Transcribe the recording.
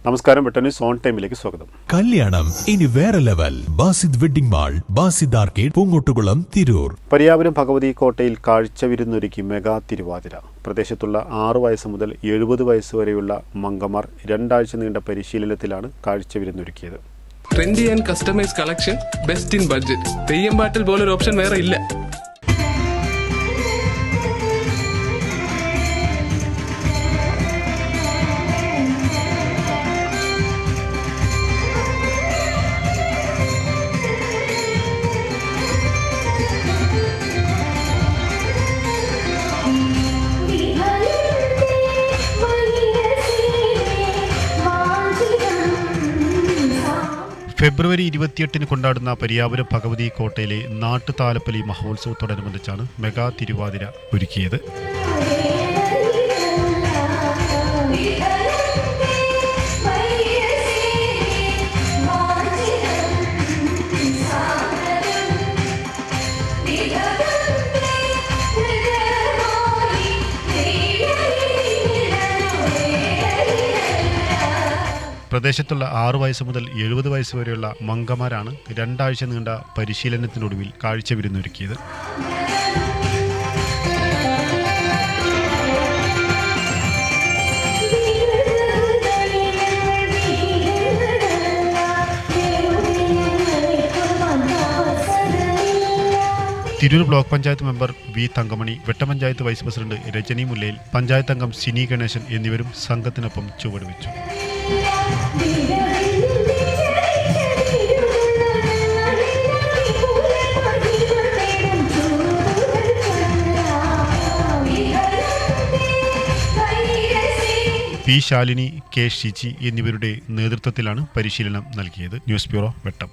നമസ്കാരം, വെട്ടന്യൂസ് ഓൺ ടൈമിലേക്ക് സ്വാഗതം. കല്യാണം ഇനി വേറെ level. Basid wedding mall, Basid arcade, Poongottukulam, Tirur. Pariyapuram Bhagavathi കോട്ടയിൽ കാഴ്ചവിരുന്നൊരുക്കി മെഗാ തിരുവാതിര. പ്രദേശത്തുള്ള 6 വയസ്സ് മുതൽ 70 വയസ്സ് വരെയുള്ള മംഗമാർ 2 ആഴ്ച നീണ്ട പരിശീലനത്തിലാണ് കാഴ്ചവിരുന്നൊരുക്കിയത്. Trendy and customise collection, best in budget. Theyyam പാട്ടിൽ പോലൊരു ഓപ്ഷൻ വേറെ ഇല്ല. ഫെബ്രുവരി 28 കൊണ്ടാടുന്ന പരിയാപുരം ഭഗവതി കോട്ടയിലെ നാട്ടുതാലപ്പൊലി മഹോത്സവത്തോടനുബന്ധിച്ചാണ് മെഗാ തിരുവാതിര ഒരുക്കിയത്. പ്രദേശത്തുള്ള 6 വയസ്സ് മുതൽ 70 വയസ്സ് വരെയുള്ള മംഗമാരാണ് 2 ആഴ്ച നീണ്ട പരിശീലനത്തിനൊടുവിൽ കാഴ്ചവിരുന്നൊരുക്കിയത്. Tirur block panchayat member V Thankamani, വെട്ടപഞ്ചായത്ത് വൈസ് പ്രസിഡന്റ് രജനി മുല്ലയിൽ, പഞ്ചായത്ത് അംഗം സിനി ഗണേശൻ എന്നിവരും സംഘത്തിനൊപ്പം ചുവടുവെച്ചു. പി ശാലിനി, കെ ഷിജി എന്നിവരുടെ നേതൃത്വത്തിലാണ് പരിശീലനം നൽകിയത്. ന്യൂസ് ബ്യൂറോ, വെട്ടം.